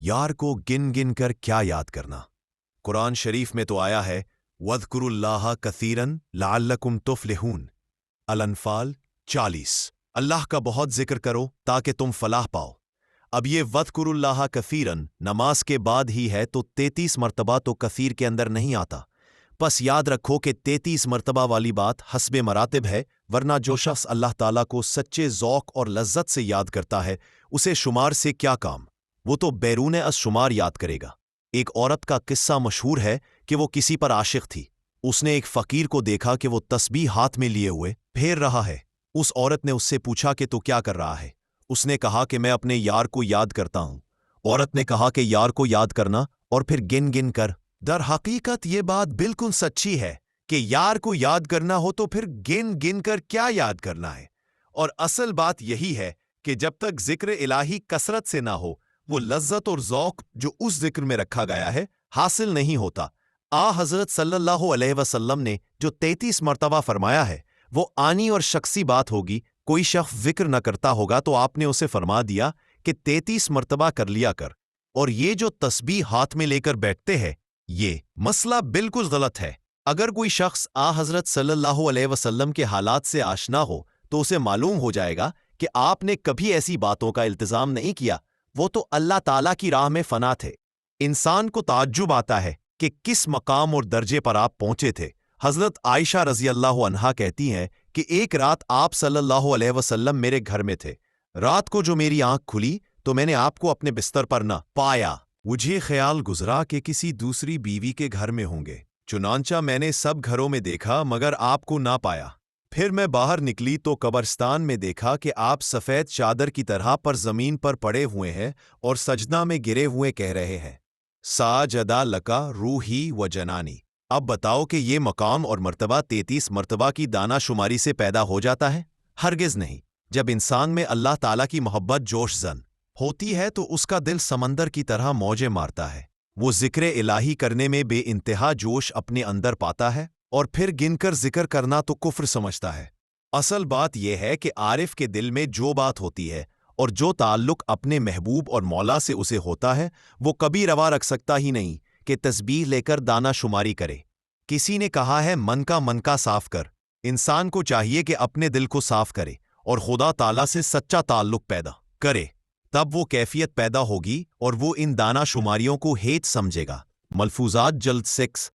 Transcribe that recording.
यार को गिन गिन कर क्या याद करना। कुरान शरीफ में तो आया है वज़्कुरुल्लाह कसीरन लअल्लकुम तुफ्लिहून। अल-अनफाल 40। अल्लाह का बहुत जिक्र करो ताकि तुम फलाह पाओ। अब ये वज़्कुरुल्लाह कसीरन नमाज के बाद ही है तो 33 मरतबा तो कसीर के अंदर नहीं आता। बस याद रखो कि 33 मरतबा वाली बात हस्बे मरातिब है, वरना जो शख्स अल्लाह ताला को सच्चे ज़ौक़ और लज्जत से याद करता है उसे शुमार से क्या काम, वो तो बैरूने अस शुमार याद करेगा। एक औरत का किस्सा मशहूर है कि वो किसी पर आशिक थी। उसने एक फ़कीर को देखा कि वो तस्बीह हाथ में लिए हुए फेर रहा है। उस औरत ने उससे पूछा कि तू क्या कर रहा है? उसने कहा कि मैं अपने यार को याद करता हूँ। औरत ने कहा कि यार को याद करना और फिर गिन गिन कर। दर हकीकत ये बात बिल्कुल सच्ची है कि यार को याद करना हो तो फिर गिन गिन कर क्या याद करना है। और असल बात यही है कि जब तक जिक्र इलाही कसरत से ना हो, वो लज्जत और ज़ौक़ जो उस जिक्र में रखा गया है हासिल नहीं होता। हज़रत सल्लल्लाहु अलैहि वसल्लम ने जो 33 मरतबा फरमाया है वो आनी और शख्सी बात होगी। कोई शख्स जिक्र न करता होगा तो आपने उसे फरमा दिया कि 33 मरतबा कर लिया कर। और ये जो तस्बीह हाथ में लेकर बैठते हैं, ये मसला बिल्कुल गलत है। अगर कोई शख्स हज़रत सल्लल्लाहु अलैहि वसल्लम के हालात से आशना हो तो उसे मालूम हो जाएगा कि आपने कभी ऐसी बातों का इल्तिज़ाम नहीं किया। वो तो अल्लाह ताला की राह में फना थे। इंसान को ताज्जुब आता है कि किस मकाम और दर्जे पर आप पहुंचे थे। हज़रत आयशा रज़ी अल्लाह अन्हा कहती हैं कि एक रात आप सल्लल्लाहु अलैहि वसल्लम मेरे घर में थे। रात को जो मेरी आंख खुली तो मैंने आपको अपने बिस्तर पर न पाया। मुझे ख्याल गुजरा कि किसी दूसरी बीवी के घर में होंगे। चुनांचा मैंने सब घरों में देखा मगर आपको ना पाया। फिर मैं बाहर निकली तो कब्रिस्तान में देखा कि आप सफ़ेद चादर की तरह पर ज़मीन पर पड़े हुए हैं और सजदा में गिरे हुए कह रहे हैं साजदा लका रूही व जनानी। अब बताओ कि ये मकाम और मर्तबा 33 मरतबा की दाना शुमारी से पैदा हो जाता है? हरगिज़ नहीं। जब इंसान में अल्लाह ताला की मोहब्बत जोश जन होती है तो उसका दिल समंदर की तरह मौजें मारता है। वो जिक्र इलाही करने में बेइंतहा जोश अपने अंदर पाता है और फिर गिनकर जिक्र करना तो कुफ्र समझता है। असल बात यह है कि आरिफ के दिल में जो बात होती है और जो ताल्लुक अपने महबूब और मौला से उसे होता है वो कभी रवा रख सकता ही नहीं कि तस्बीह लेकर दाना शुमारी करे। किसी ने कहा है मन का साफ कर। इंसान को चाहिए कि अपने दिल को साफ करे और खुदा ताला से सच्चा ताल्लुक पैदा करे, तब वो कैफियत पैदा होगी और वो इन दाना शुमारियों को हेत समझेगा। मलफूजात जल्द 6।